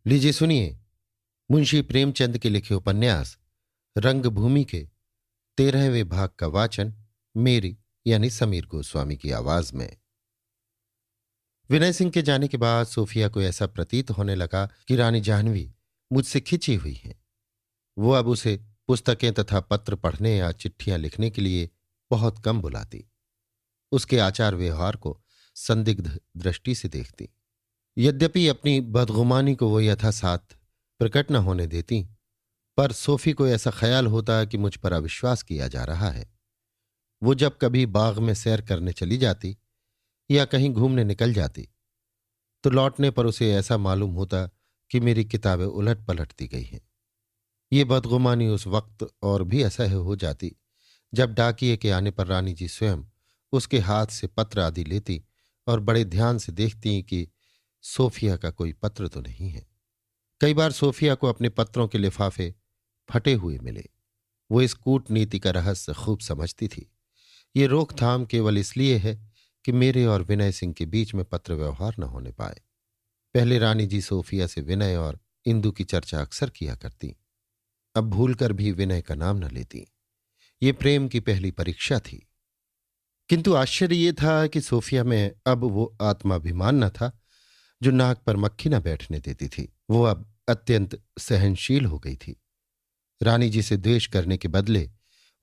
लीजिए सुनिए, मुंशी प्रेमचंद के लिखे उपन्यास रंगभूमि के 13वें भाग का वाचन मेरी यानी समीर गोस्वामी की आवाज में। विनय सिंह के जाने के बाद सोफिया को ऐसा प्रतीत होने लगा कि रानी जाह्नवी मुझसे खिंची हुई हैं। वो अब उसे पुस्तकें तथा पत्र पढ़ने या चिट्ठियां लिखने के लिए बहुत कम बुलाती। उसके आचार व्यवहार को संदिग्ध दृष्टि से देखती। यद्यपि अपनी बदगुमानी को वो यथासाथ प्रकट न होने देती, पर सोफी को ऐसा ख्याल होता कि मुझ पर अविश्वास किया जा रहा है। वो जब कभी बाग में सैर करने चली जाती या कहीं घूमने निकल जाती तो लौटने पर उसे ऐसा मालूम होता कि मेरी किताबें उलट पलट दी गई हैं। ये बदगुमानी उस वक्त और भी असह्य हो जाती जब डाकिये के आने पर रानी जी स्वयं उसके हाथ से पत्र आदि लेती और बड़े ध्यान से देखती कि सोफिया का कोई पत्र तो नहीं है। कई बार सोफिया को अपने पत्रों के लिफाफे फटे हुए मिले। वो इस कूटनीति का रहस्य खूब समझती थी। ये रोकथाम केवल इसलिए है कि मेरे और विनय सिंह के बीच में पत्र व्यवहार न होने पाए। पहले रानी जी सोफिया से विनय और इंदु की चर्चा अक्सर किया करती, अब भूलकर भी विनय का नाम न लेती। ये प्रेम की पहली परीक्षा थी। किंतु आश्चर्य ये था कि सोफिया में अब वो आत्माभिमान न था जो नाक पर मक्खी न बैठने देती थी। वो अब अत्यंत सहनशील हो गई थी। रानी जी से द्वेष करने के बदले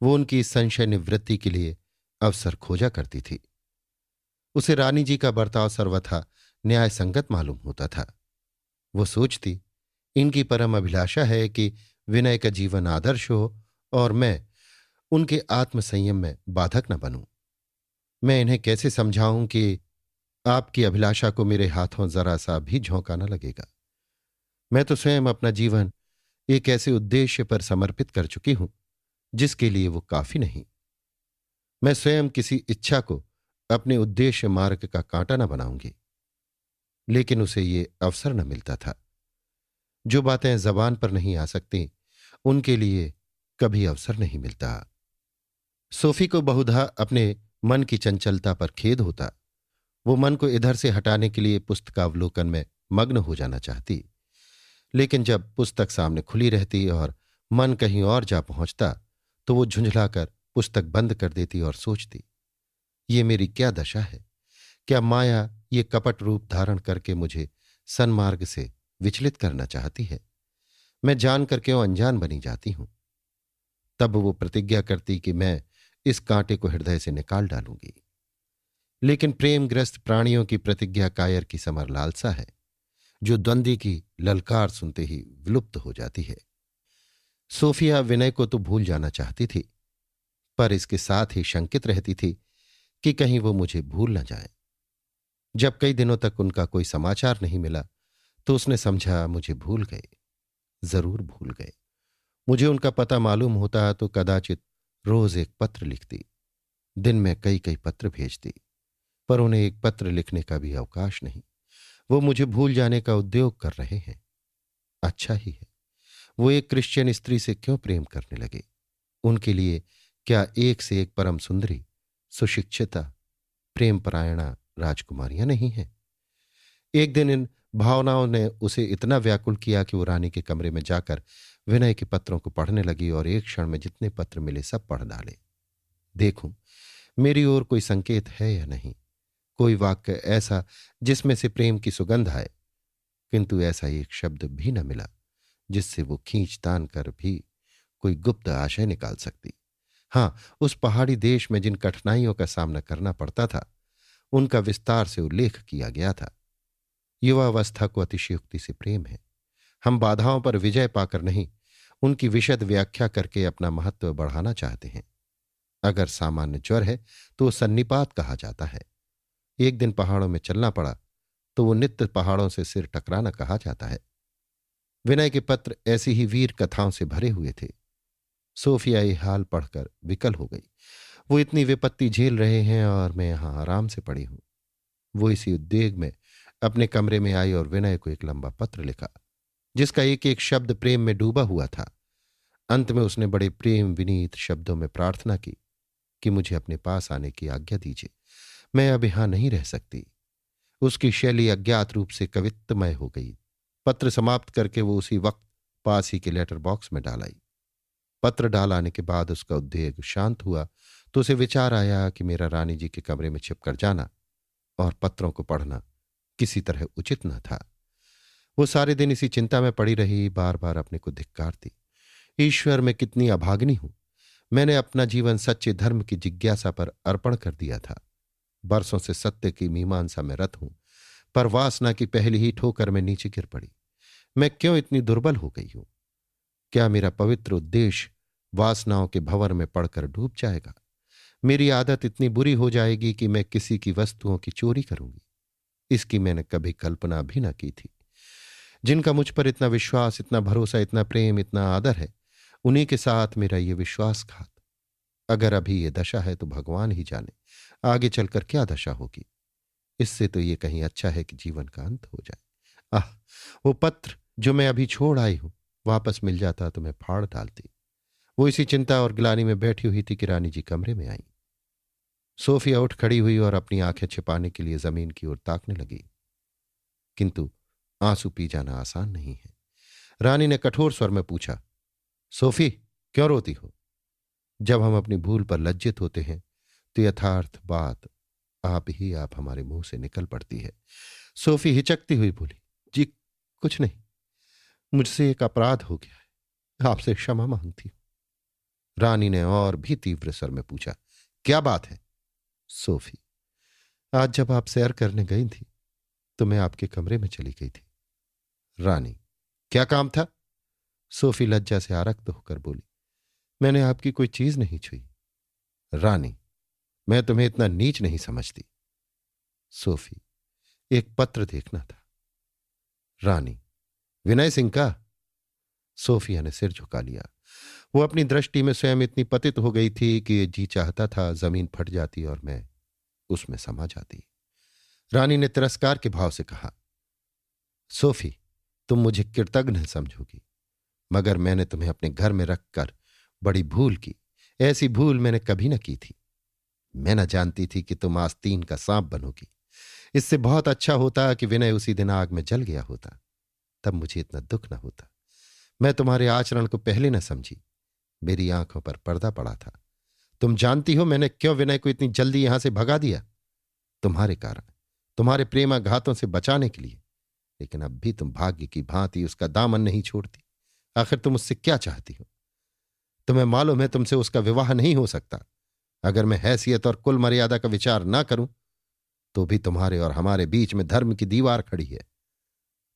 वो उनकी संशय निवृत्ति के लिए अवसर खोजा करती थी। उसे रानी जी का बर्ताव सर्वथा न्याय संगत मालूम होता था। वो सोचती, इनकी परम अभिलाषा है कि विनय का जीवन आदर्श हो और मैं उनके आत्मसंयम में बाधक न बनूं। मैं इन्हें कैसे समझाऊं कि आपकी अभिलाषा को मेरे हाथों जरा सा भी झोंका न लगेगा। मैं तो स्वयं अपना जीवन एक ऐसे उद्देश्य पर समर्पित कर चुकी हूं जिसके लिए वो काफी नहीं। मैं स्वयं किसी इच्छा को अपने उद्देश्य मार्ग का कांटा न बनाऊंगी। लेकिन उसे ये अवसर न मिलता था। जो बातें जबान पर नहीं आ सकती उनके लिए कभी अवसर नहीं मिलता। सोफी को बहुधा अपने मन की चंचलता पर खेद होता। वो मन को इधर से हटाने के लिए पुस्तकावलोकन में मग्न हो जाना चाहती, लेकिन जब पुस्तक सामने खुली रहती और मन कहीं और जा पहुंचता तो वो झुंझलाकर पुस्तक बंद कर देती और सोचती, ये मेरी क्या दशा है। क्या माया ये कपट रूप धारण करके मुझे सन्मार्ग से विचलित करना चाहती है। मैं जानकर क्यों अनजान बनी जाती हूं। तब वो प्रतिज्ञा करती कि मैं इस कांटे को हृदय से निकाल डालूंगी। लेकिन प्रेमग्रस्त प्राणियों की प्रतिज्ञा कायर की समर लालसा है जो द्वंद्वी की ललकार सुनते ही विलुप्त हो जाती है। सोफिया विनय को तो भूल जाना चाहती थी, पर इसके साथ ही शंकित रहती थी कि कहीं वो मुझे भूल न जाए। जब कई दिनों तक उनका कोई समाचार नहीं मिला तो उसने समझा मुझे भूल गए। जरूर भूल गए। मुझे उनका पता मालूम होता तो कदाचित रोज एक पत्र लिखती, दिन में कई कई पत्र भेजती, पर उन्हें एक पत्र लिखने का भी अवकाश नहीं। वो मुझे भूल जाने का उद्योग कर रहे हैं। अच्छा ही है। वो एक क्रिश्चियन स्त्री से क्यों प्रेम करने लगे। उनके लिए क्या एक से एक परम सुंदरी, सुशिक्षिता, प्रेम परायणा राजकुमारियां नहीं हैं। एक दिन इन भावनाओं ने उसे इतना व्याकुल किया कि वो रानी के कमरे में जाकर विनय के पत्रों को पढ़ने लगी और एक क्षण में जितने पत्र मिले सब पढ़ डाले। देखूं मेरी ओर कोई संकेत है या नहीं, कोई वाक्य ऐसा जिसमें से प्रेम की सुगंध आए। किंतु ऐसा एक शब्द भी न मिला जिससे वो खींच तान कर भी कोई गुप्त आशय निकाल सकती। हां, उस पहाड़ी देश में जिन कठिनाइयों का सामना करना पड़ता था उनका विस्तार से उल्लेख किया गया था। युवावस्था को अतिशयोक्ति से प्रेम है। हम बाधाओं पर विजय पाकर नहीं, उनकी विशद व्याख्या करके अपना महत्व बढ़ाना चाहते हैं। अगर सामान्य ज्वर है तो सन्निपात कहा जाता है। एक दिन पहाड़ों में चलना पड़ा तो वो नित्य पहाड़ों से सिर टकराना कहा जाता है। विनय के पत्र ऐसी ही वीर कथाओं से भरे हुए थे। सोफिया ये हाल पढ़कर विकल हो गई। वो इतनी विपत्ति झेल रहे हैं और मैं यहां आराम से पड़ी हूं। वो इसी उद्वेग में अपने कमरे में आई और विनय को एक लंबा पत्र लिखा जिसका एक एक शब्द प्रेम में डूबा हुआ था। अंत में उसने बड़े प्रेम विनीत शब्दों में प्रार्थना की कि मुझे अपने पास आने की आज्ञा दीजिए। मैं अब यहां नहीं रह सकती। उसकी शैली अज्ञात रूप से कवित्वमय हो गई। पत्र समाप्त करके वो उसी वक्त पास ही के लेटर बॉक्स में डाल आई। पत्र डाल आने के बाद उसका उद्वेग शांत हुआ तो उसे विचार आया कि मेरा रानी जी के कमरे में छिपकर जाना और पत्रों को पढ़ना किसी तरह उचित न था। वो सारे दिन इसी चिंता में पड़ी रही, बार बार अपने को धिक्कारती। ईश्वर, मैं कितनी अभागिनी हूं। मैंने अपना जीवन सच्चे धर्म की जिज्ञासा पर अर्पण कर दिया था। बरसों से सत्य की मीमांसा में रत हूं, पर वासना की पहली ही ठोकर में नीचे गिर पड़ी। मैं क्यों इतनी दुर्बल हो गई हूं? क्या मेरा पवित्र उद्देश्य वासनाओं के भंवर में पड़कर डूब जाएगा? मेरी आदत इतनी बुरी हो जाएगी कि मैं किसी की वस्तुओं की चोरी करूंगी। इसकी मैंने कभी कल्पना भी न की थी। जिनका मुझ पर इतना विश्वास, इतना भरोसा, इतना प्रेम, इतना आदर है, उन्हीं के साथ मेरा ये विश्वासघात। अगर अभी ये दशा है तो भगवान ही जाने आगे चलकर क्या दशा होगी। इससे तो ये कहीं अच्छा है कि जीवन का अंत हो जाए। आह, वो पत्र जो मैं अभी छोड़ आई हूं, वापस मिल जाता तो मैं फाड़ डालती। वो इसी चिंता और ग्लानि में बैठी हुई थी कि रानी जी कमरे में आई। सोफिया उठ खड़ी हुई और अपनी आंखें छिपाने के लिए जमीन की ओर ताकने लगी, किंतु आंसू पी जाना आसान नहीं है। रानी ने कठोर स्वर में पूछा, सोफी, क्यों रोती हो? जब हम अपनी भूल पर लज्जित होते हैं तो यथार्थ बात आप हमारे मुंह से निकल पड़ती है। सोफी हिचकती हुई बोली, जी कुछ नहीं, मुझसे एक अपराध हो गया है, आपसे क्षमा मांगती हूं। रानी ने और भी तीव्र स्वर में पूछा, क्या बात है? सोफी, आज जब आप सैर करने गई थी तो मैं आपके कमरे में चली गई थी। रानी, क्या काम था? सोफी लज्जा से आरक्त होकर बोली, मैंने आपकी कोई चीज नहीं छुई। रानी, मैं तुम्हें इतना नीच नहीं समझती। सोफी, एक पत्र देखना था। रानी, विनय सिंह का? सोफिया ने सिर झुका लिया। वो अपनी दृष्टि में स्वयं इतनी पतित हो गई थी कि जी चाहता था जमीन फट जाती और मैं उसमें समा जाती। रानी ने तिरस्कार के भाव से कहा, सोफी, तुम मुझे कृतज्ञ समझोगी, मगर मैंने तुम्हें अपने घर में रखकर बड़ी भूल की। ऐसी भूल मैंने कभी न की थी। मैं न जानती थी कि तुम आस्तीन का सांप बनोगी। इससे बहुत अच्छा होता कि विनय उसी दिन आग में जल गया होता, तब मुझे इतना दुख न होता। मैं तुम्हारे आचरण को पहले न समझी, मेरी आंखों पर पर्दा पड़ा था। तुम जानती हो मैंने क्यों विनय को इतनी जल्दी यहां से भगा दिया? तुम्हारे कारण, तुम्हारे प्रेमाघातों से बचाने के लिए। लेकिन अब भी तुम भाग्य की भांति उसका दामन नहीं छोड़ती। आखिर तुम उससे क्या चाहती हो? तुम्हें मालूम है तुमसे उसका विवाह नहीं हो सकता। अगर मैं हैसियत और कुल मर्यादा का विचार ना करूं तो भी तुम्हारे और हमारे बीच में धर्म की दीवार खड़ी है।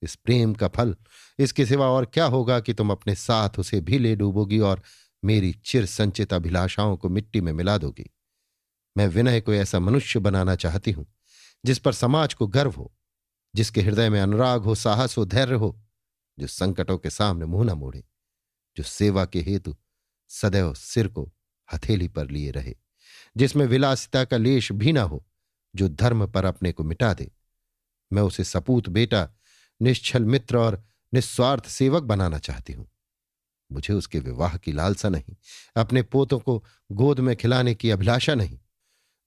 इस प्रेम का फल इसके सिवा और क्या होगा कि तुम अपने साथ उसे भी ले डूबोगी और मेरी चिर संचित अभिलाषाओं को मिट्टी में मिला दोगी। मैं विनय को ऐसा मनुष्य बनाना चाहती हूं जिस पर समाज को गर्व हो, जिसके हृदय में अनुराग हो, साहस हो, धैर्य हो, जो संकटों के सामने मुंह न मोड़े, जो सेवा के हेतु सदैव सिर को हथेली पर लिए रहे, जिसमें विलासिता का लेश भी ना हो, जो धर्म पर अपने को मिटा दे। मैं उसे सपूत बेटा, निश्छल मित्र और निस्वार्थ सेवक बनाना चाहती हूं। मुझे उसके विवाह की लालसा नहीं, अपने पोतों को गोद में खिलाने की अभिलाषा नहीं।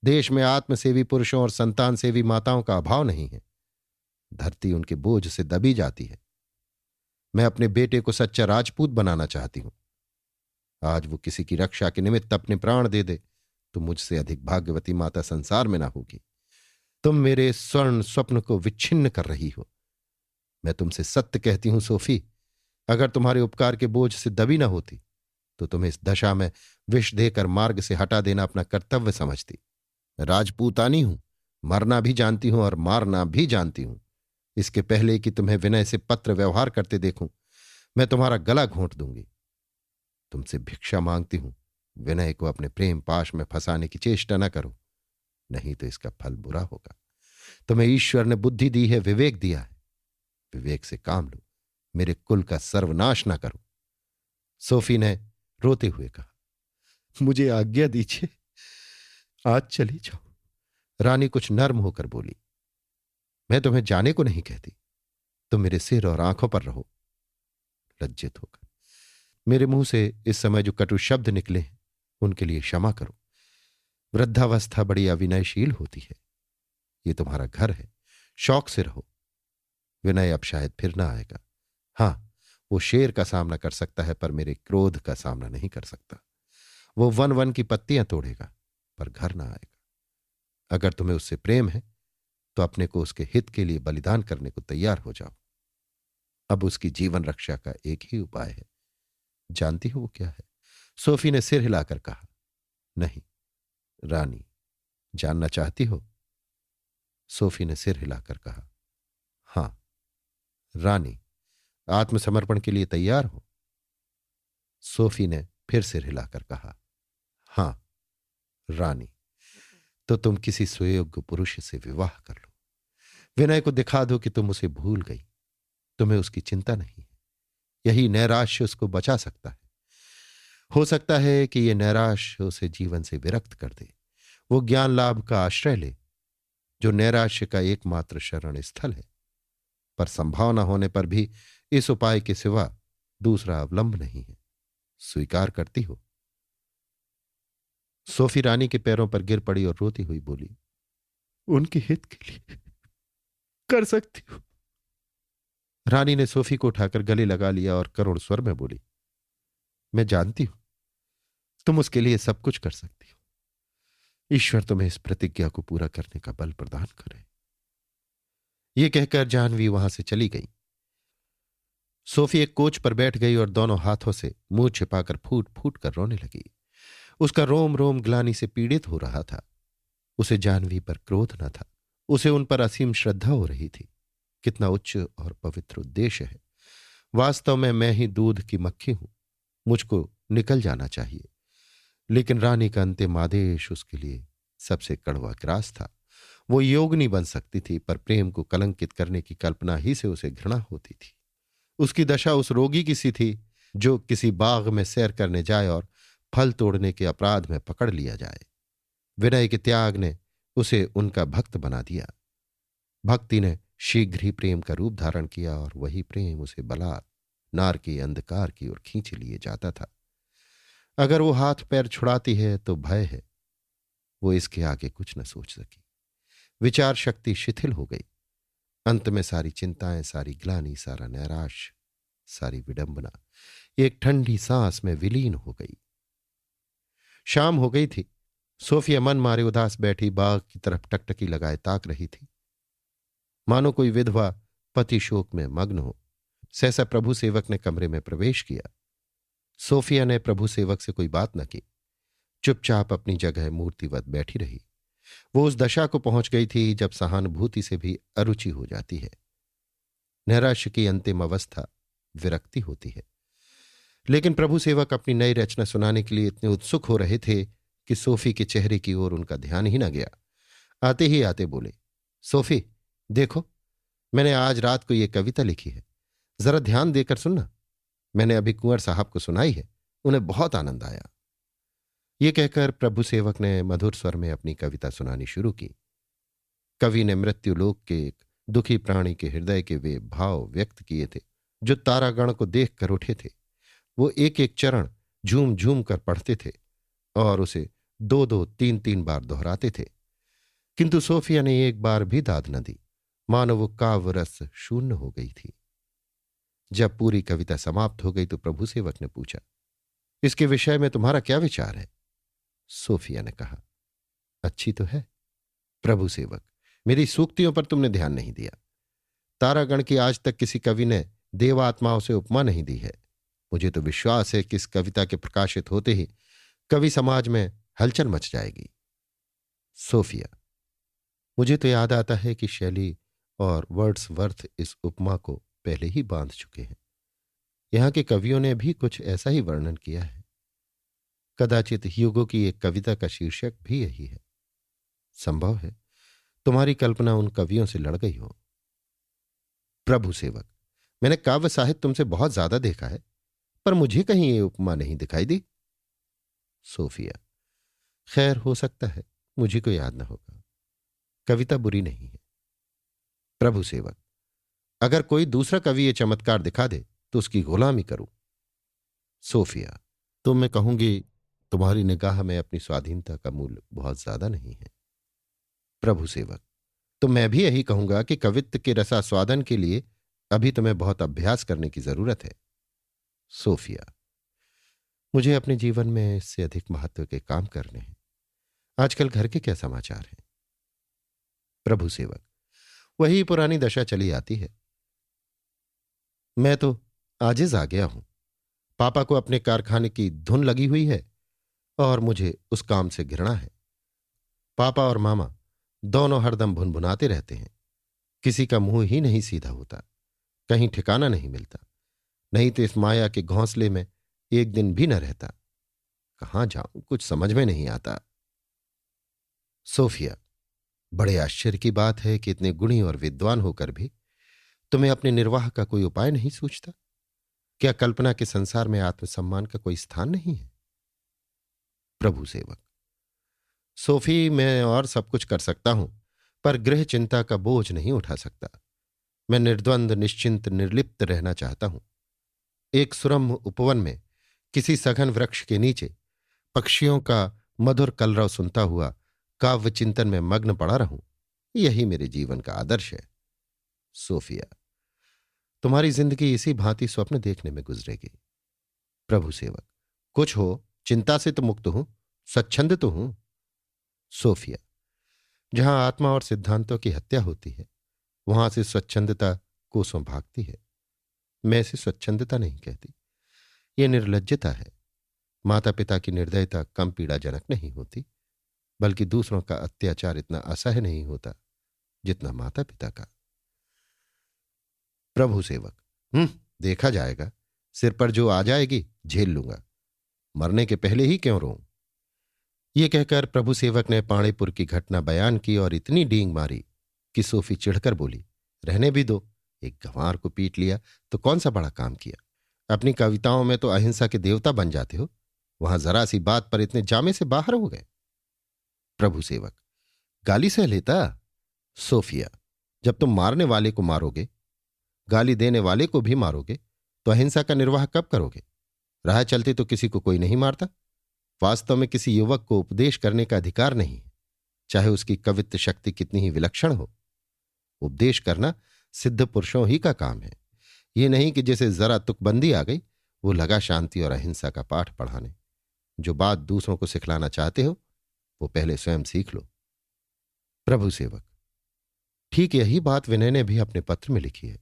देश में आत्मसेवी पुरुषों और संतान सेवी माताओं का अभाव नहीं है। धरती उनके बोझ से दबी जाती है। मैं अपने बेटे को सच्चा राजपूत बनाना चाहती हूं। आज वो किसी की रक्षा के निमित्त अपने प्राण दे दे तो मुझसे अधिक भाग्यवती माता संसार में ना होगी। तुम मेरे स्वर्ण स्वप्न को विच्छिन्न कर रही हो। मैं तुमसे सत्य कहती हूं सोफी, अगर तुम्हारे उपकार के बोझ से दबी ना होती तो तुम्हें इस दशा में विष देकर मार्ग से हटा देना अपना कर्तव्य समझती। मैं राजपूतानी हूं, मरना भी जानती हूं और मारना भी जानती हूं। इसके पहले कि तुम्हें विनय से पत्र व्यवहार करते देखूं, मैं तुम्हारा गला घोंट दूंगी। तुमसे भिक्षा मांगती हूं, विनय को अपने प्रेम पाश में फंसाने की चेष्टा न करो, नहीं तो इसका फल बुरा होगा। तुम्हें ईश्वर ने बुद्धि दी है, विवेक दिया है, विवेक से काम लो, मेरे कुल का सर्वनाश ना करो। सोफी ने रोते हुए कहा, मुझे आज्ञा दीजिए, आज चली जाओ। रानी कुछ नर्म होकर बोली, मैं तुम्हें जाने को नहीं कहती, तुम मेरे सिर और आंखों पर रहो। लज्जित होकर मेरे मुंह से इस समय जो कटु शब्द निकले हैं उनके लिए क्षमा करो। वृद्धावस्था बड़ी अविनयशील होती है। ये तुम्हारा घर है, शौक से रहो। विनय अब शायद फिर ना आएगा, हां, वो शेर का सामना कर सकता है पर मेरे क्रोध का सामना नहीं कर सकता। वो वन वन की पत्तियां तोड़ेगा पर घर ना आएगा। अगर तुम्हें उससे प्रेम है तो अपने को उसके हित के लिए बलिदान करने को तैयार हो जाओ। अब उसकी जीवन रक्षा का एक ही उपाय है। जानती हो वो क्या है? सोफी ने सिर हिलाकर कहा, नहीं। रानी, जानना चाहती हो? सोफी ने सिर हिलाकर कहा, हां। रानी, आत्मसमर्पण के लिए तैयार हो? सोफी ने फिर सिर हिलाकर कहा, हां। रानी, तो तुम किसी सुयोग्य पुरुष से विवाह कर लो। विनय को दिखा दो कि तुम उसे भूल गई, तुम्हें उसकी चिंता नहीं है। यही नैराश्य उसको बचा सकता है। हो सकता है कि यह नैराश्य उसे जीवन से विरक्त कर दे, वो ज्ञान लाभ का आश्रय ले, जो नैराश्य का एकमात्र शरण स्थल है। पर संभावना होने पर भी इस उपाय के सिवा दूसरा अवलंब नहीं है। स्वीकार करती हो? सोफी रानी के पैरों पर गिर पड़ी और रोती हुई बोली, उनके हित के लिए कर सकती हूं। रानी ने सोफी को उठाकर गले लगा लिया और करुण स्वर में बोली, मैं जानती हूं तुम उसके लिए सब कुछ कर सकती हो। ईश्वर तुम्हें इस प्रतिज्ञा को पूरा करने का बल प्रदान करे। ये कहकर जाह्नवी वहां से चली गई। सोफी एक कोच पर बैठ गई और दोनों हाथों से मुंह छिपाकर फूट फूट कर रोने लगी। उसका रोम रोम ग्लानि से पीड़ित हो रहा था। उसे जाह्नवी पर क्रोध न था, उसे उन पर असीम श्रद्धा हो रही थी। कितना उच्च और पवित्र उद्देश्य है। वास्तव में मैं ही दूध की मक्खी हूं, मुझको निकल जाना चाहिए। लेकिन रानी का अंतिम आदेश उसके लिए सबसे कड़वा ग्रास था। वो योगिनी बन सकती थी पर प्रेम को कलंकित करने की कल्पना ही से उसे घृणा होती थी। उसकी दशा उस रोगी की सी थी जो किसी बाग में सैर करने जाए और फल तोड़ने के अपराध में पकड़ लिया जाए। विनय के त्याग ने उसे उनका भक्त बना दिया। भक्ति ने शीघ्र ही प्रेम का रूप धारण किया और वही प्रेम उसे बलात् नार के अंधकार की ओर खींच लिए जाता था। अगर वो हाथ पैर छुड़ाती है तो भय है, वो इसके आगे कुछ न सोच सकी। विचार शक्ति शिथिल हो गई। अंत में सारी चिंताएं, सारी ग्लानि, सारा नैराश्य, सारी विडंबना एक ठंडी सांस में विलीन हो गई। शाम हो गई थी। सोफिया मन मारे उदास बैठी बाग की तरफ टकटकी लगाए ताक रही थी, मानो कोई विधवा पति शोक में मग्न हो। सहसा प्रभु सेवक ने कमरे में प्रवेश किया। सोफिया ने प्रभु सेवक से कोई बात न की, चुपचाप अपनी जगह मूर्तिवत बैठी रही। वो उस दशा को पहुंच गई थी जब सहानुभूति से भी अरुचि हो जाती है। नैराश्य की अंतिम अवस्था विरक्ति होती है। लेकिन प्रभु सेवक अपनी नई रचना सुनाने के लिए इतने उत्सुक हो रहे थे कि सोफी के चेहरे की ओर उनका ध्यान ही न गया। आते ही आते बोले, सोफी, देखो, मैंने आज रात को ये कविता लिखी है, जरा ध्यान देकर सुनना। मैंने अभी कुंवर साहब को सुनाई है, उन्हें बहुत आनंद आया। ये कहकर प्रभु सेवक ने मधुर स्वर में अपनी कविता सुनानी शुरू की। कवि ने मृत्युलोक के एक दुखी प्राणी के हृदय के वे भाव व्यक्त किए थे जो तारागण को देख कर उठे थे। वो एक एक चरण झूम झूम कर पढ़ते थे और उसे दो दो तीन तीन बार दोहराते थे। किंतु सोफिया ने एक बार भी दाद न दी, मानो वो काव्य रस शून्य हो गई थी। जब पूरी कविता समाप्त हो गई तो प्रभु सेवक ने पूछा, इसके विषय में तुम्हारा क्या विचार है? सोफिया ने कहा, अच्छी तो है। प्रभु सेवक, मेरी सूक्तियों पर तुमने ध्यान नहीं दिया। तारागण की आज तक किसी कवि ने देवात्माओं से उपमा नहीं दी है। मुझे तो विश्वास है कि इस कविता के प्रकाशित होते ही कवि समाज में हलचल मच जाएगी। सोफिया, मुझे तो याद आता है कि शैली और वर्ड्सवर्थ इस उपमा को पहले ही बांध चुके हैं। यहां के कवियों ने भी कुछ ऐसा ही वर्णन किया है। कदाचित ह्यूगो की एक कविता का शीर्षक भी यही है। संभव है तुम्हारी कल्पना उन कवियों से लड़ गई हो। प्रभु सेवक, मैंने काव्य साहित्य तुमसे बहुत ज्यादा देखा है, पर मुझे कहीं ये उपमा नहीं दिखाई दी। सोफिया, खैर, हो सकता है मुझे को याद न होगा। कविता बुरी नहीं है। प्रभु सेवक, अगर कोई दूसरा कवि ये चमत्कार दिखा दे तो उसकी गुलामी करूं। सोफिया, तो मैं कहूंगी तुम्हारी निगाह में अपनी स्वाधीनता का मूल्य बहुत ज्यादा नहीं है। प्रभु सेवक, तो मैं भी यही कहूंगा कि कवित्व के रसास्वादन के लिए अभी तुम्हें बहुत अभ्यास करने की जरूरत है। सोफिया, मुझे अपने जीवन में इससे अधिक महत्व के काम करने हैं। आजकल घर के क्या समाचार हैं? प्रभु सेवक, वही पुरानी दशा चली आती है। मैं तो आजिज आ गया हूं। पापा को अपने कारखाने की धुन लगी हुई है और मुझे उस काम से घृणा है। पापा और मामा दोनों हरदम भुनभुनाते रहते हैं। किसी का मुंह ही नहीं सीधा होता, कहीं ठिकाना नहीं मिलता। नहीं तो इस माया के घोंसले में एक दिन भी न रहता। कहां जाऊं, कुछ समझ में नहीं आता। सोफिया, बड़े आश्चर्य की बात है कि इतने गुणी और विद्वान होकर भी तुम्हें अपने निर्वाह का कोई उपाय नहीं सूझता। क्या कल्पना के संसार में आत्मसम्मान का कोई स्थान नहीं है? प्रभु सेवक, सोफी, मैं और सब कुछ कर सकता हूं, पर गृह चिंता का बोझ नहीं उठा सकता। मैं निर्द्वंद, निश्चिंत, निर्लिप्त रहना चाहता हूं। एक सुरम्य उपवन में किसी सघन वृक्ष के नीचे पक्षियों का मधुर कलरव सुनता हुआ काव्य चिंतन में मग्न पड़ा रहूं, यही मेरे जीवन का आदर्श है। सोफिया, तुम्हारी जिंदगी इसी भांति स्वप्न देखने में गुजरेगी। प्रभु सेवक, कुछ हो, चिंता से तो मुक्त हूं, स्वच्छंद तो हूं। सोफिया, जहां आत्मा और सिद्धांतों की हत्या होती है वहां से स्वच्छंदता कोसों भागती है। मैं इसे स्वच्छंदता नहीं कहती, यह निर्लज्जता है। माता पिता की निर्दयता कम पीड़ाजनक नहीं होती, बल्कि दूसरों का अत्याचार इतना असह्य नहीं होता जितना माता पिता का। प्रभु सेवक, देखा जाएगा। सिर पर जो आ जाएगी झेल लूंगा। मरने के पहले ही क्यों रोऊं? ये कहकर प्रभु सेवक ने पाणेपुर की घटना बयान की और इतनी डींग मारी कि सोफी चिढ़कर बोली, रहने भी दो, एक गंवार को पीट लिया तो कौन सा बड़ा काम किया। अपनी कविताओं में तो अहिंसा के देवता बन जाते हो, वहां जरा सी बात पर इतने जामे से बाहर हो गए। प्रभु सेवक, गाली सह लेता। सोफिया, जब तुम मारने वाले को मारोगे, गाली देने वाले को भी मारोगे, तो अहिंसा का निर्वाह कब करोगे? राह चलते तो किसी को कोई नहीं मारता। वास्तव में किसी युवक को उपदेश करने का अधिकार नहीं है, चाहे उसकी कवित्व शक्ति कितनी ही विलक्षण हो। उपदेश करना सिद्ध पुरुषों ही का काम है। ये नहीं कि जैसे जरा तुकबंदी आ गई वो लगा शांति और अहिंसा का पाठ पढ़ाने। जो बात दूसरों को सिखलाना चाहते हो वो पहले स्वयं सीख लो। प्रभु सेवक, ठीक यही बात विनय ने भी अपने पत्र में लिखी है।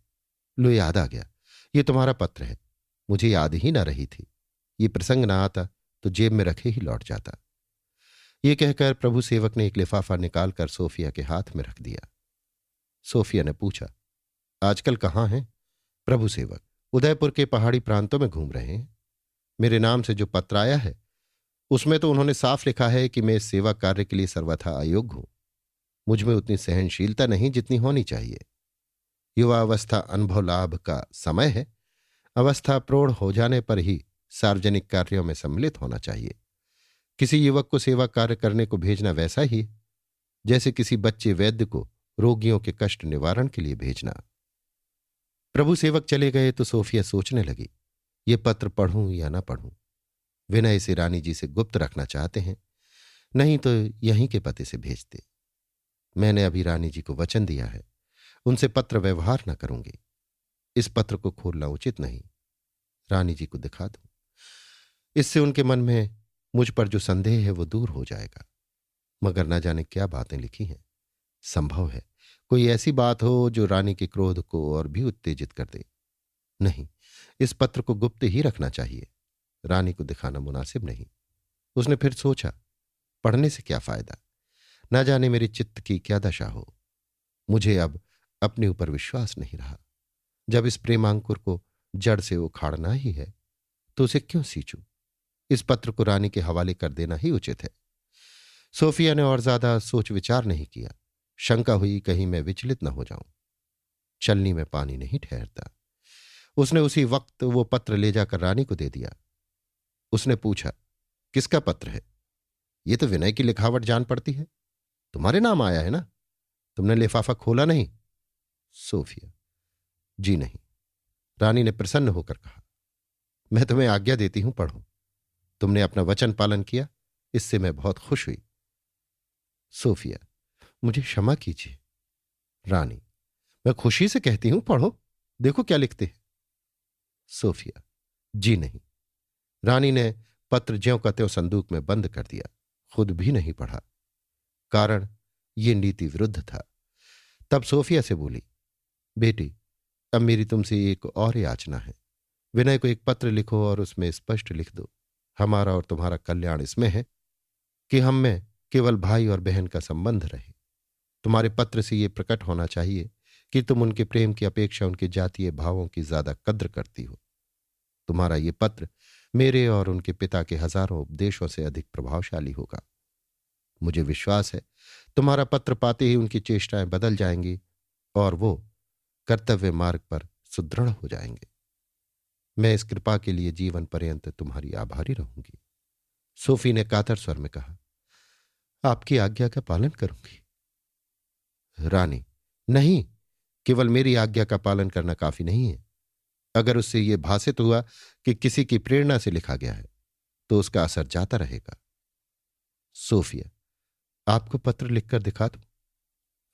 लो, याद आ गया, ये तुम्हारा पत्र है। मुझे याद ही ना रही थी। ये प्रसंग ना आता तो जेब में रखे ही लौट जाता। ये कहकर प्रभु सेवक ने एक लिफाफा निकालकर सोफिया के हाथ में रख दिया। सोफिया ने पूछा, आजकल कहाँ हैं? प्रभु सेवक, उदयपुर के पहाड़ी प्रांतों में घूम रहे हैं। मेरे नाम से जो पत्र आया है उसमें तो उन्होंने साफ लिखा है कि मैं इस सेवा कार्य के लिए सर्वथा अयोग्य हूं। मुझ में उतनी सहनशीलता नहीं जितनी होनी चाहिए। युवा अवस्था अनुभव लाभ का समय है। अवस्था प्रौढ़ हो जाने पर ही सार्वजनिक कार्यों में सम्मिलित होना चाहिए। किसी युवक को सेवा कार्य करने को भेजना वैसा ही है जैसे किसी बच्चे वैद्य को रोगियों के कष्ट निवारण के लिए भेजना। प्रभु सेवक चले गए तो सोफिया सोचने लगी, ये पत्र पढ़ूं या ना पढ़ूं। विनय इसे रानी जी से गुप्त रखना चाहते हैं, नहीं तो यहीं के पते से भेजते। मैंने अभी रानी जी को वचन दिया है, उनसे पत्र व्यवहार न करूंगी। इस पत्र को खोलना उचित नहीं। रानी जी को दिखा दूं, इससे उनके मन में मुझ पर जो संदेह है वो दूर हो जाएगा। मगर न जाने क्या बातें लिखी हैं। संभव है कोई ऐसी बात हो जो रानी के क्रोध को और भी उत्तेजित कर दे। नहीं, इस पत्र को गुप्त ही रखना चाहिए। रानी को दिखाना मुनासिब नहीं। उसने फिर सोचा, पढ़ने से क्या फायदा, न जाने मेरे चित्त की क्या दशा हो। मुझे अब अपने ऊपर विश्वास नहीं रहा। जब इस प्रेमांकुर को जड़ से उखाड़ना ही है तो उसे क्यों सींचूं? इस पत्र को रानी के हवाले कर देना ही उचित है। सोफिया ने और ज्यादा सोच विचार नहीं किया। शंका हुई कहीं मैं विचलित न हो जाऊं। चलनी में पानी नहीं ठहरता। उसने उसी वक्त वो पत्र ले जाकर रानी को दे दिया। उसने पूछा, किसका पत्र है? ये तो विनय की लिखावट जान पड़ती है। तुम्हारे नाम आया है ना? तुमने लिफाफा खोला नहीं? सोफिया, जी नहीं। रानी ने प्रसन्न होकर कहा, मैं तुम्हें आज्ञा देती हूं, पढ़ो। तुमने अपना वचन पालन किया, इससे मैं बहुत खुश हुई। सोफिया, मुझे क्षमा कीजिए। रानी, मैं खुशी से कहती हूं, पढ़ो। देखो क्या लिखते हैं। सोफिया, जी नहीं। रानी ने पत्र ज्यों का त्यों संदूक में बंद कर दिया, खुद भी नहीं पढ़ा। कारण ये नीति विरुद्ध था। तब सोफिया से बोली, बेटी, अब मेरी तुमसे एक और याचना है। विनय को एक पत्र लिखो और उसमें स्पष्ट लिख दो, हमारा और तुम्हारा कल्याण इसमें है कि हम में केवल भाई और बहन का संबंध रहे। तुम्हारे पत्र से ये प्रकट होना चाहिए कि तुम उनके प्रेम की अपेक्षा उनके जातीय भावों की ज्यादा कद्र करती हो। तुम्हारा ये पत्र मेरे और उनके पिता के हजारों उपदेशों से अधिक प्रभावशाली होगा। मुझे विश्वास है तुम्हारा पत्र पाते ही उनकी चेष्टाएं बदल जाएंगी और वो कर्तव्य मार्ग पर सुदृढ़ हो जाएंगे। मैं इस कृपा के लिए जीवन पर्यंत तुम्हारी आभारी रहूंगी। सोफी ने कातर स्वर में कहा, आपकी आज्ञा का पालन करूंगी। रानी, नहीं, केवल मेरी आज्ञा का पालन करना काफी नहीं है। अगर उससे यह भासित हुआ कि किसी की प्रेरणा से लिखा गया है तो उसका असर जाता रहेगा। सोफिया, आपको पत्र लिखकर दिखा दूं?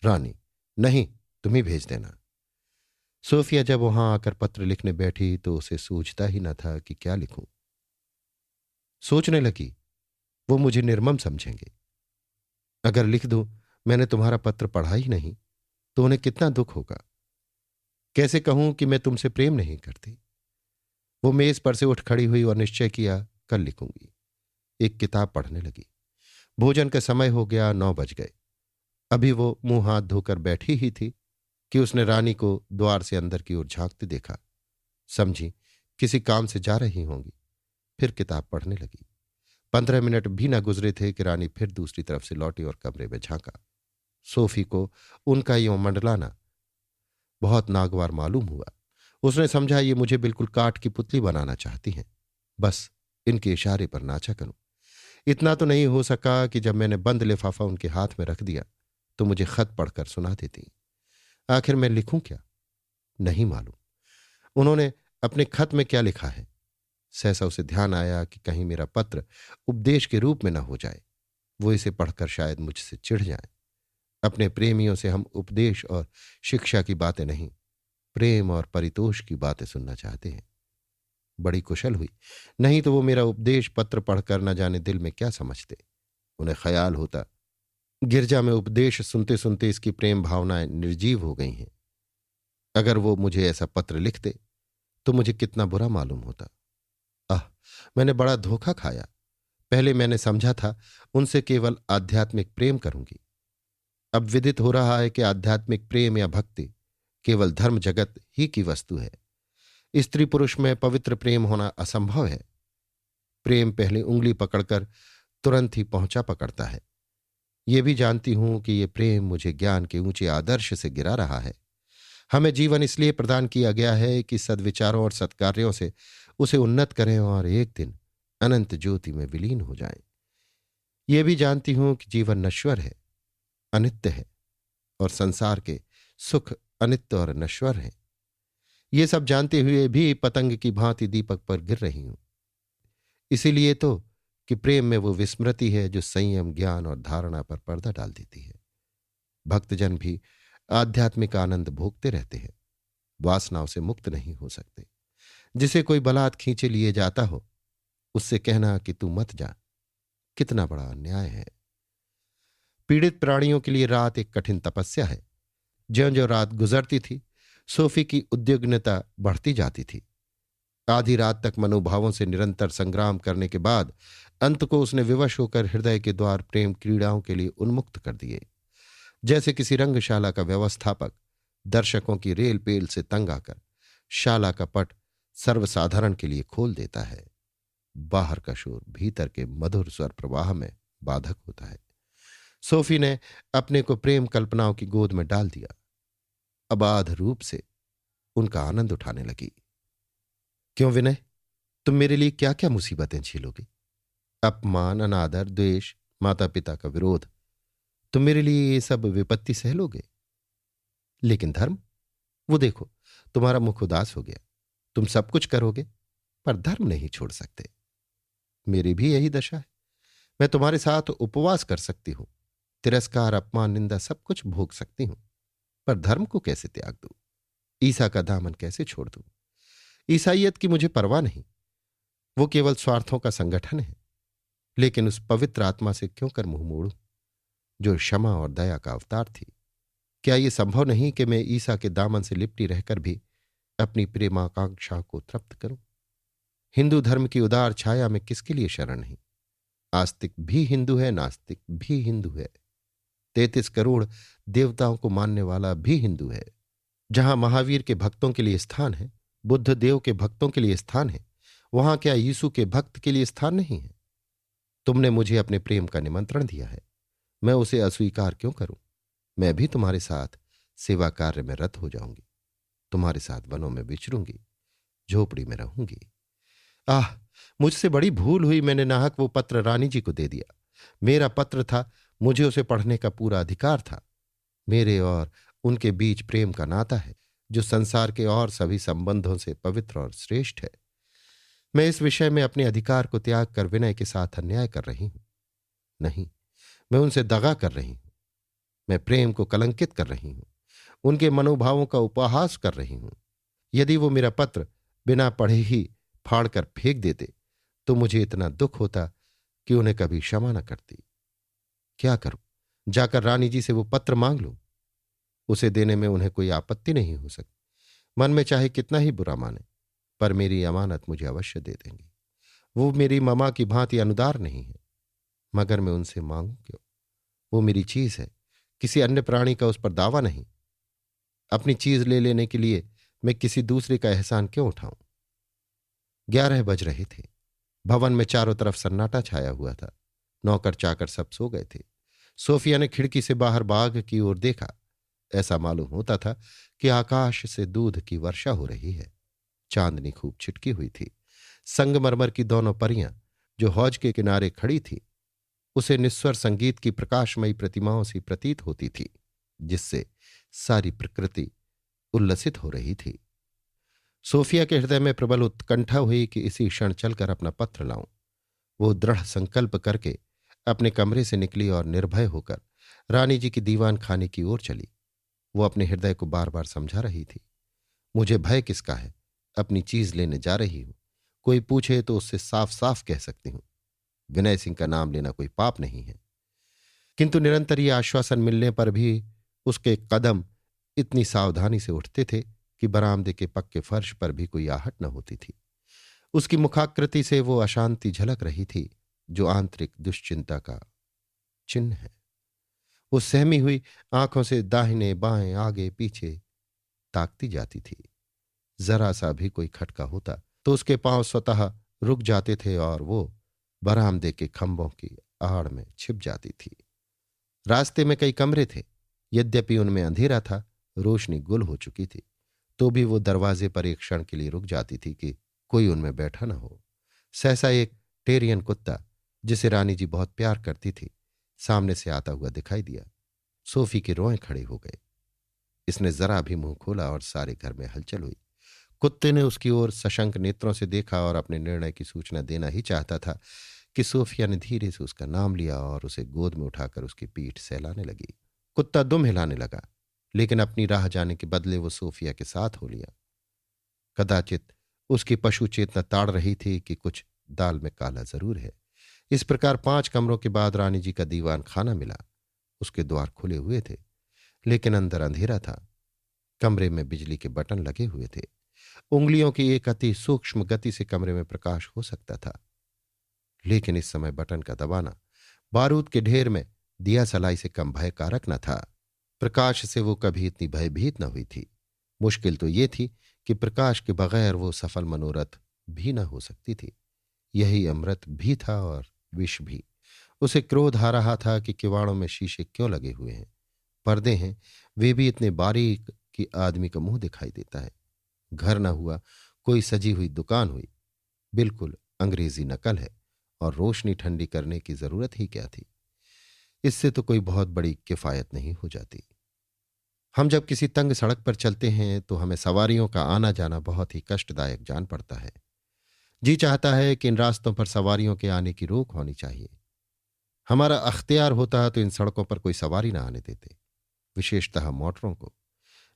रानी, नहीं, तुम ही भेज देना। सोफिया जब वहां आकर पत्र लिखने बैठी तो उसे सूझता ही न था कि क्या लिखूं। सोचने लगी, वो मुझे निर्मम समझेंगे। अगर लिख दूं मैंने तुम्हारा पत्र पढ़ा ही नहीं तो उन्हें कितना दुख होगा। कैसे कहूं कि मैं तुमसे प्रेम नहीं करती। वो मेज पर से उठ खड़ी हुई और निश्चय किया, कल लिखूंगी। एक किताब पढ़ने लगी। भोजन का समय हो गया, 9 बज गए। अभी वो मुंह हाथ धोकर बैठी ही थी कि उसने रानी को द्वार से अंदर की ओर झांकते देखा। समझी किसी काम से जा रही होंगी, फिर किताब पढ़ने लगी। 15 मिनट भी न गुजरे थे कि रानी फिर दूसरी तरफ से लौटी और कमरे में झांका। सोफी को उनका यों मंडलाना बहुत नागवार मालूम हुआ। उसने समझा ये मुझे बिल्कुल काठ की पुतली बनाना चाहती हैं, बस इनके इशारे पर नाचा करूं। इतना तो नहीं हो सका कि जब मैंने बंद लिफाफा उनके हाथ में रख दिया तो मुझे खत पढ़कर सुना देती। आखिर मैं लिखूं क्या, नहीं मालूम। उन्होंने अपने खत में क्या लिखा है। सहसा उसे ध्यान आया कि कहीं मेरा पत्र उपदेश के रूप में न हो जाए। वो इसे पढ़कर शायद मुझसे चिढ़ जाए। अपने प्रेमियों से हम उपदेश और शिक्षा की बातें नहीं, प्रेम और परितोष की बातें सुनना चाहते हैं। बड़ी कुशल हुई, नहीं तो वो मेरा उपदेश पत्र पढ़कर न जाने दिल में क्या समझते। उन्हें ख्याल होता गिरजा में उपदेश सुनते सुनते इसकी प्रेम भावनाएं निर्जीव हो गई हैं। अगर वो मुझे ऐसा पत्र लिखते तो मुझे कितना बुरा मालूम होता। आह, मैंने बड़ा धोखा खाया। पहले मैंने समझा था उनसे केवल आध्यात्मिक प्रेम करूंगी। अब विदित हो रहा है कि आध्यात्मिक प्रेम या भक्ति केवल धर्म जगत ही की वस्तु है। स्त्री पुरुष में पवित्र प्रेम होना असंभव है। प्रेम पहले उंगली पकड़कर तुरंत ही पहुंचा पकड़ता है। ये भी जानती हूं कि ये प्रेम मुझे ज्ञान के ऊंचे आदर्श से गिरा रहा है। हमें जीवन इसलिए प्रदान किया गया है कि सद्विचारों और सत्कार्यों से उसे उन्नत करें और एक दिन अनंत ज्योति में विलीन हो जाएं। ये भी जानती हूं कि जीवन नश्वर है, अनित्य है और संसार के सुख अनित्य और नश्वर हैं। ये सब जानते हुए भी पतंग की भांति दीपक पर गिर रही हूं। इसीलिए तो कि प्रेम में वो विस्मृति है जो संयम, ज्ञान और धारणा पर पर्दा डाल देती है। भक्तजन भी आध्यात्मिक आनंद भोगते रहते हैं, वासनाओं से मुक्त नहीं हो सकते। जिसे कोई बलात् खींचे लिए जाता हो उससे कहना कि तू मत जा, कितना बड़ा अन्याय है। पीड़ित प्राणियों के लिए रात एक कठिन तपस्या है। ज्यों ज्यों रात गुजरती थी सोफी की उद्विग्नता बढ़ती जाती थी। आधी रात तक मनोभावों से निरंतर संग्राम करने के बाद अंत को उसने विवश होकर हृदय के द्वार प्रेम क्रीड़ाओं के लिए उन्मुक्त कर दिए। जैसे किसी रंगशाला का व्यवस्थापक दर्शकों की रेल पेल से तंग आकर शाला का पट सर्वसाधारण के लिए खोल देता है। बाहर का शोर भीतर के मधुर स्वर प्रवाह में बाधक होता है। सोफी ने अपने को प्रेम कल्पनाओं की गोद में डाल दिया। अबाध रूप से उनका आनंद उठाने लगी। क्यों विनय, तुम मेरे लिए क्या क्या मुसीबतें झेलोगे? अपमान, अनादर, द्वेष, माता पिता का विरोध, तुम मेरे लिए ये सब विपत्ति सह लोगे। लेकिन धर्म, वो देखो तुम्हारा मुख उदास हो गया। तुम सब कुछ करोगे पर धर्म नहीं छोड़ सकते। मेरी भी यही दशा है। मैं तुम्हारे साथ उपवास कर सकती हूं, तिरस्कार, अपमान, निंदा सब कुछ भोग सकती हूं, पर धर्म को कैसे त्याग दूं? ईसा का दामन कैसे छोड़ दूं? ईसाइयत की मुझे परवाह नहीं, वो केवल स्वार्थों का संगठन है। लेकिन उस पवित्र आत्मा से क्यों कर मुंह मोड़ूं, जो क्षमा और दया का अवतार थी? क्या यह संभव नहीं कि मैं ईसा के दामन से लिपटी रहकर भी अपनी प्रेमाकांक्षा को तृप्त करूं? हिंदू धर्म की उदार छाया में किसके लिए शरण नहीं? आस्तिक भी हिंदू है, नास्तिक भी हिंदू है। 33 करोड़ देवताओं को मानने वाला भी हिंदू है। जहां महावीर के भक्तों के लिए स्थान है, बुद्ध देव के भक्तों के लिए स्थान है, वहां क्या यीशु के भक्त के लिए स्थान नहीं है? तुमने मुझे अपने प्रेम का निमंत्रण दिया है, मैं उसे अस्वीकार क्यों करूं? मैं भी तुम्हारे साथ सेवा कार्य में रत हो जाऊंगी, तुम्हारे साथ वनों में विचरूंगी, झोपड़ी में रहूंगी। आह, मुझसे बड़ी भूल हुई, मैंने नाहक वो पत्र रानी जी को दे दिया। मेरा पत्र था, मुझे उसे पढ़ने का पूरा अधिकार था। मेरे और उनके बीच प्रेम का नाता है, जो संसार के और सभी संबंधों से पवित्र और श्रेष्ठ है। मैं इस विषय में अपने अधिकार को त्याग कर विनय के साथ अन्याय कर रही हूं। नहीं, मैं उनसे दगा कर रही हूं। मैं प्रेम को कलंकित कर रही हूं, उनके मनोभावों का उपहास कर रही हूं। यदि वो मेरा पत्र बिना पढ़े ही फाड़ कर फेंक देते तो मुझे इतना दुख होता कि उन्हें कभी क्षमा न करती। क्या करूं? जाकर रानी जी से वो पत्र मांग लूं? उसे देने में उन्हें कोई आपत्ति नहीं हो सकती। मन में चाहे कितना ही बुरा माने, पर मेरी अमानत मुझे अवश्य दे देंगी। वो मेरी ममा की भांति अनुदार नहीं है, मगर मैं उनसे मांगू क्यों? वो मेरी चीज है, किसी अन्य प्राणी का उस पर दावा नहीं। अपनी चीज ले लेने के लिए मैं किसी दूसरे का एहसान क्यों उठाऊं? 11 बज रहे थे। भवन में चारों तरफ सन्नाटा छाया हुआ था। नौकर चाकर सब सो गए थे। सोफिया ने खिड़की से बाहर बाग की ओर देखा। ऐसा मालूम होता था कि आकाश से दूध की वर्षा हो रही है। चांदनी खूब छिटकी हुई थी। संगमरमर की दोनों परियां जो हौज के किनारे खड़ी थी, उसे निस्वर संगीत की प्रकाशमयी प्रतिमाओं सी प्रतीत होती थी, जिससे सारी प्रकृति उल्लसित हो रही थी। सोफिया के हृदय में प्रबल उत्कंठा हुई कि इसी क्षण चलकर अपना पत्र लाऊं। वो दृढ़ संकल्प करके अपने कमरे से निकली और निर्भय होकर रानी जी की दीवान खाने की ओर चली। वो अपने हृदय को बार बार समझा रही थी, मुझे भय किसका है? अपनी चीज लेने जा रही हूं। कोई पूछे तो उससे साफ साफ कह सकती हूं, विनय सिंह का नाम लेना कोई पाप नहीं है। किंतु निरंतर ये आश्वासन मिलने पर भी उसके कदम इतनी सावधानी से उठते थे कि बरामदे के पक्के फर्श पर भी कोई आहट न होती थी। उसकी मुखाकृति से वो अशांति झलक रही थी, जो आंतरिक दुश्चिंता का चिन्ह है। वो सहमी हुई आंखों से दाहिने बाएं आगे पीछे ताकती जाती थी। जरा सा भी कोई खटका होता तो उसके पांव स्वतः रुक जाते थे और वो बरामदे के खंभों की आड़ में छिप जाती थी। रास्ते में कई कमरे थे। यद्यपि उनमें अंधेरा था, रोशनी गुल हो चुकी थी, तो भी वो दरवाजे पर एक क्षण के लिए रुक जाती थी कि कोई उनमें बैठा न हो। सहसा एक टेरियन कुत्ता, जिसे रानी जी बहुत प्यार करती थी, सामने से आता हुआ दिखाई दिया। सोफी के रोए खड़े हो गए। इसने जरा भी मुंह खोला और सारे घर में हलचल हुई। कुत्ते ने उसकी ओर सशंक नेत्रों से देखा और अपने निर्णय की सूचना देना ही चाहता था कि सोफिया ने धीरे से उसका नाम लिया और उसे गोद में उठाकर उसकी पीठ सहलाने लगी। कुत्ता दुम हिलाने लगा, लेकिन अपनी राह जाने के बदले वो सोफिया के साथ हो लिया। कदाचित उसकी पशु चेतना ताड़ रही थी कि कुछ दाल में काला जरूर है। इस प्रकार 5 कमरों के बाद रानी जी का दीवान खाना मिला। उसके द्वार खुले हुए थे, लेकिन अंदर अंधेरा था। कमरे में बिजली के बटन लगे हुए थे। उंगलियों की एक अति सूक्ष्म गति से कमरे में प्रकाश हो सकता था, लेकिन इस समय बटन का दबाना बारूद के ढेर में दिया सलाई से कम भयकारक न था। प्रकाश से वो कभी इतनी भयभीत न हुई थी। मुश्किल तो ये थी कि प्रकाश के बगैर वो सफल मनोरथ भी न हो सकती थी। यही अमृत भी था और विष भी। उसे क्रोध आ रहा था कि किवाड़ों में शीशे क्यों लगे हुए हैं, पर्दे हैं, वे भी इतने बारीक कि आदमी का मुंह दिखाई देता है। घर न हुआ, कोई सजी हुई दुकान हुई, बिल्कुल अंग्रेजी नकल है, और रोशनी ठंडी करने की जरूरत ही क्या थी? इससे तो कोई बहुत बड़ी किफायत नहीं हो जाती। हम जब किसी तंग सड़क पर चलते हैं तो हमें सवारियों का आना जाना बहुत ही कष्टदायक जान पड़ता है। जी चाहता है कि इन रास्तों पर सवारियों के आने की रोक होनी चाहिए। हमारा अख्तियार होता तो इन सड़कों पर कोई सवारी ना आने देते, विशेषतः मोटरों को।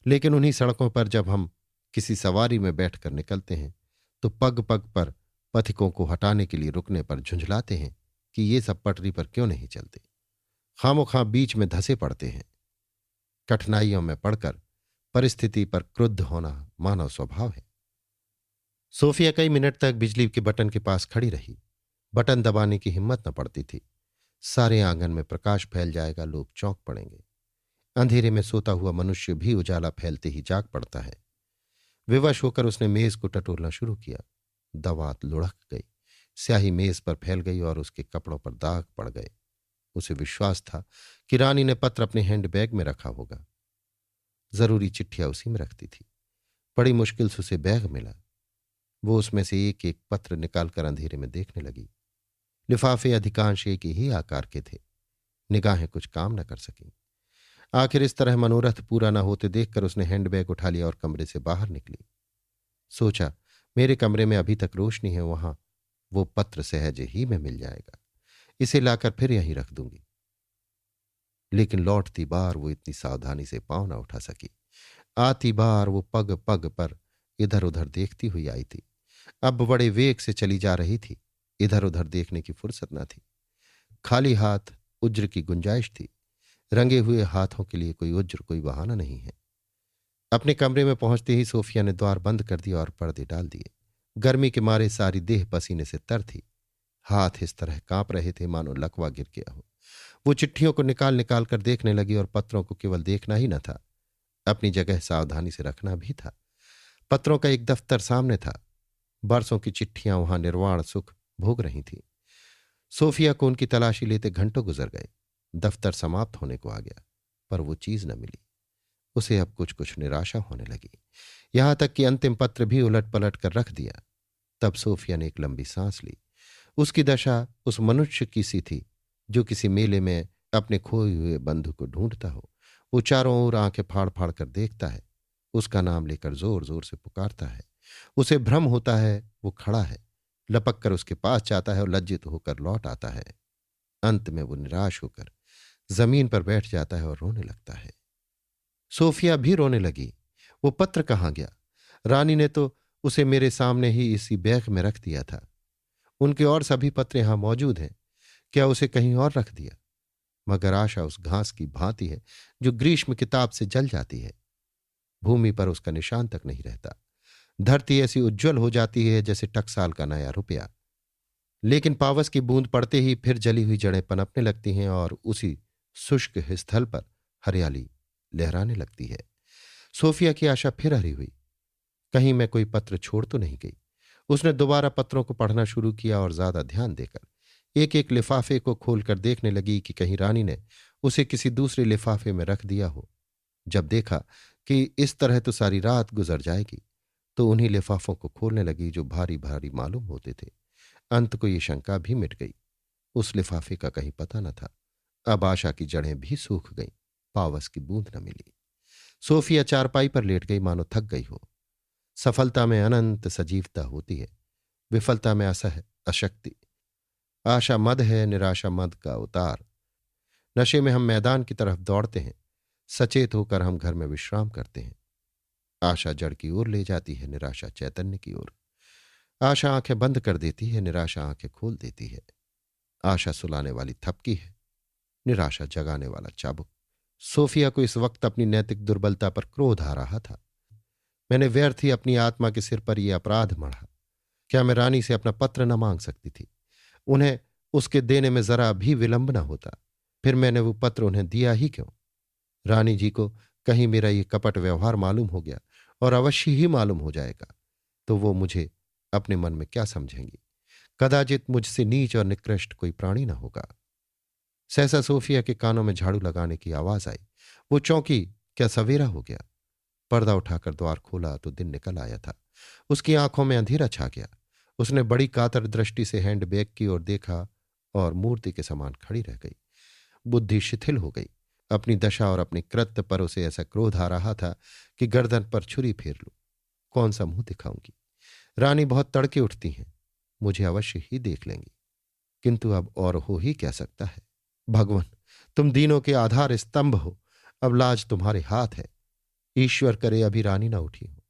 लेकिन उन्हीं सड़कों पर जब हम किसी सवारी में बैठकर निकलते हैं तो पग पग पर पथिकों को हटाने के लिए रुकने पर झुंझलाते हैं कि ये सब पटरी पर क्यों नहीं चलते। खामोखां बीच में धंसे पड़ते हैं। कठिनाइयों में पड़कर परिस्थिति पर क्रुद्ध होना मानव स्वभाव है। सोफिया कई मिनट तक बिजली के बटन के पास खड़ी रही। बटन दबाने की हिम्मत न पड़ती थी। सारे आंगन में प्रकाश फैल जाएगा, लोग चौंक पड़ेंगे। अंधेरे में सोता हुआ मनुष्य भी उजाला फैलते ही जाग पड़ता है। विवश होकर उसने मेज को टटोलना शुरू किया। दवात लुढ़क गई, स्याही मेज पर फैल गई और उसके कपड़ों पर दाग पड़ गए। उसे विश्वास था कि रानी ने पत्र अपने हैंडबैग में रखा होगा। जरूरी चिट्ठियां उसी में रखती थी। बड़ी मुश्किल से उसे बैग मिला। वो उसमें से एक एक पत्र निकालकर अंधेरे में देखने लगी। लिफाफे अधिकांश एक ही आकार के थे। निगाहें कुछ काम न कर सकीं। आखिर इस तरह मनोरथ पूरा न होते देखकर उसने हैंडबैग उठा लिया और कमरे से बाहर निकली। सोचा, मेरे कमरे में अभी तक रोशनी है, वहां वो पत्र सहज ही में मिल जाएगा। इसे लाकर फिर यहीं रख दूंगी। लेकिन लौटती बार वो इतनी सावधानी से पांव न उठा सकी। आती बार वो पग पग पर इधर उधर देखती हुई आई थी। अब बड़े वेग से चली जा रही थी। इधर उधर देखने की फुर्सत न थी। खाली हाथ उज्र की गुंजाइश थी। रंगे हुए हाथों के लिए कोई उज्र, कोई बहाना नहीं है। अपने कमरे में पहुंचते ही सोफिया ने द्वार बंद कर दिया और पर्दे डाल दिए। गर्मी के मारे सारी देह पसीने से तर थी। हाथ इस तरह कांप रहे थे मानो लकवा गिर गया हो। वो चिट्ठियों को निकाल निकाल कर देखने लगी और पत्रों को केवल देखना ही न था, अपनी जगह सावधानी से रखना भी था। पत्रों का एक दफ्तर सामने था। बरसों की चिट्ठियां वहां निर्वाण सुख भोग रही थीं। सोफिया को उनकी तलाशी लेते घंटों गुजर गए। दफ्तर समाप्त होने को आ गया, पर वो चीज न मिली। उसे अब कुछ कुछ निराशा होने लगी। यहां तक कि अंतिम पत्र भी उलट पलट कर रख दिया। तब सोफिया ने एक लंबी सांस ली। उसकी दशा उस मनुष्य की सी थी जो किसी मेले में अपने खोए हुए बंधु को ढूंढता हो। वो चारों ओर आंखें फाड़ फाड़ कर देखता है, उसका नाम लेकर जोर जोर से पुकारता है। उसे भ्रम होता है वो खड़ा है, लपक कर उसके पास जाता है और लज्जित होकर लौट आता है। अंत में वो निराश होकर जमीन पर बैठ जाता है और रोने लगता है। सोफिया भी रोने लगी। वो पत्र कहाँ गया? रानी ने तो उसे मेरे सामने ही इसी बैग में रख दिया था। उनके और सभी पत्र यहां मौजूद हैं। क्या उसे कहीं और रख दिया? मगर आशा उस घास की भांति है जो ग्रीष्म की ताप से जल जाती है। भूमि पर उसका निशान तक नहीं रहता। धरती ऐसी उज्जवल हो जाती है जैसे टकसाल का नया रुपया। लेकिन पावस की बूंद पड़ते ही फिर जली हुई जड़ें पनपने लगती हैं और उसी शुष्क स्थल पर हरियाली लहराने लगती है। सोफिया की आशा फिर हरी हुई। कहीं मैं कोई पत्र छोड़ तो नहीं गई। उसने दोबारा पत्रों को पढ़ना शुरू किया और ज्यादा ध्यान देकर एक एक लिफाफे को खोलकर देखने लगी कि कहीं रानी ने उसे किसी दूसरे लिफाफे में रख दिया हो। जब देखा कि इस तरह तो सारी रात गुजर जाएगी, तो उन्हीं लिफाफों को खोलने लगी जो भारी भारी मालूम होते थे। अंत को ये शंका भी मिट गई। उस लिफाफे का कहीं पता न था। अब आशा की जड़ें भी सूख गईं। पावस की बूंद न मिली। सोफिया चारपाई पर लेट गई मानो थक गई हो। सफलता में अनंत सजीवता होती है, विफलता में असह अशक्ति। आशा मद है, निराशा मद का उतार। नशे में हम मैदान की तरफ दौड़ते हैं, सचेत होकर हम घर में विश्राम करते हैं। आशा जड़ की ओर ले जाती है, निराशा चैतन्य की ओर। आशा आंखें बंद कर देती है, निराशा आंखें खोल देती है। आशा सुलाने वाली थपकी है, निराशा जगाने वाला चाबुक। सोफिया को इस वक्त अपनी नैतिक दुर्बलता पर क्रोध आ रहा था। मैंने व्यर्थ ही अपनी आत्मा के सिर पर यह अपराध मढ़ा। क्या मैं रानी से अपना पत्र न मांग सकती थी? उन्हें उसके देने में जरा भी विलंब न होता। फिर मैंने वो पत्र उन्हें दिया ही क्यों? रानी जी को कहीं मेरा ये कपट व्यवहार मालूम हो गया, और अवश्य ही मालूम हो जाएगा, तो वो मुझे अपने मन में क्या समझेंगी? कदाचित मुझसे नीच और निकृष्ट कोई प्राणी न होगा। सहसा सोफिया के कानों में झाड़ू लगाने की आवाज आई। वो चौंकी। क्या सवेरा हो गया? पर्दा उठाकर द्वार खोला तो दिन निकल आया था। उसकी आंखों में अंधेरा छा गया। उसने बड़ी कातर दृष्टि से हैंडबैग की ओर देखा और मूर्ति के समान खड़ी रह गई। बुद्धि शिथिल हो गई। अपनी दशा और अपने कृत्य पर उसे ऐसा क्रोध आ रहा था कि गर्दन पर छुरी फेर लूं। कौन सा मुंह दिखाऊंगी? रानी बहुत तड़के उठती हैं, मुझे अवश्य ही देख लेंगी। किंतु अब और हो ही क्या सकता है? भगवान, तुम दीनों के आधार स्तंभ हो, अब लाज तुम्हारे हाथ है। ईश्वर करे अभी रानी ना उठी हो।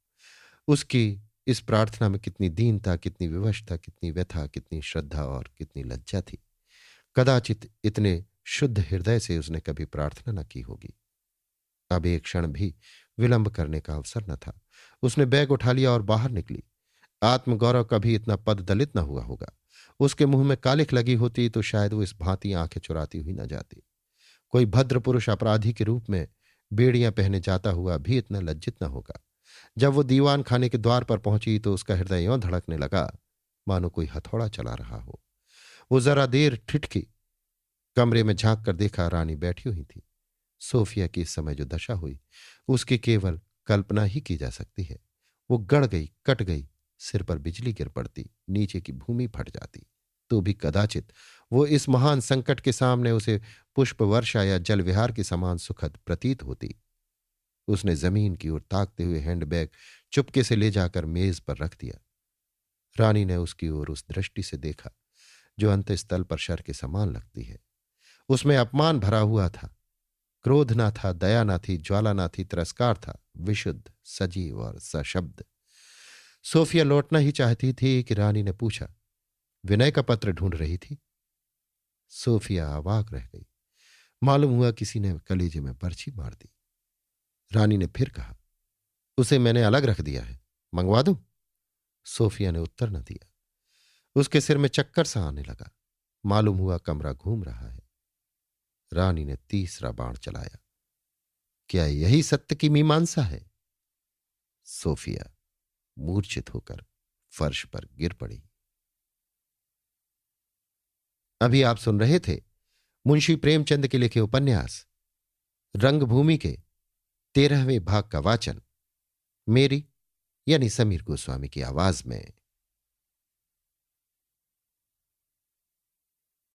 उसकी इस प्रार्थना में कितनी दीनता, कितनी विवशता, कितनी व्यथा, कितनी श्रद्धा और कितनी लज्जा थी। कदाचित इतने शुद्ध हृदय से उसने कभी प्रार्थना न की होगी। अब एक क्षण भी विलंब करने का अवसर न था। उसने बैग उठा लिया और बाहर निकली। आत्मगौरव कभी इतना पद दलित न हुआ होगा। उसके मुंह में कालिख लगी होती तो शायद वो इस भांति आंखें चुराती हुई न जाती। कोई भद्र पुरुष अपराधी के रूप में बेड़ियां पहने जाता हुआ भी इतना लज्जित न होगा। जब वो दीवान खाने के द्वार पर पहुंची तो उसका हृदय यों धड़कने लगा मानो कोई हथौड़ा चला रहा हो। वो जरा देर ठिठकी। कमरे में झांक कर देखा, रानी बैठी हुई थी। सोफिया की इस समय जो दशा हुई उसकी केवल कल्पना ही की जा सकती है। वो गड़ गई, कट गई, सिर पर बिजली गिर पड़ती, नीचे की भूमि फट जाती, तो भी कदाचित वो इस महान संकट के सामने उसे पुष्प वर्षा या जल विहार की समान सुखद प्रतीत होती। उसने जमीन की ओर ताकते हुए हैंडबैग चुपके से ले जाकर मेज पर रख दिया। रानी ने उसकी ओर उस दृष्टि से देखा जो अंतस्थल पर शर के समान लगती है। उसमें अपमान भरा हुआ था, क्रोध ना था, दया ना थी, ज्वाला ना थी, तिरस्कार था, विशुद्ध, सजीव और सशब्द। सोफिया लौटना ही चाहती थी कि रानी ने पूछा, विनय का पत्र ढूंढ रही थी? सोफिया अवाक रह गई। मालूम हुआ किसी ने कलेजे में बर्छी मार दी। रानी ने फिर कहा, उसे मैंने अलग रख दिया है, मंगवा दूं? सोफिया ने उत्तर न दिया। उसके सिर में चक्कर सा आने लगा। मालूम हुआ कमरा घूम रहा है। रानी ने तीसरा बाण चलाया, क्या यही सत्य की मीमांसा है? सोफिया मूर्छित होकर फर्श पर गिर पड़ी। अभी आप सुन रहे थे मुंशी प्रेमचंद के लिखे उपन्यास रंगभूमि के 13वें भाग का वाचन मेरी यानी समीर गोस्वामी की आवाज में।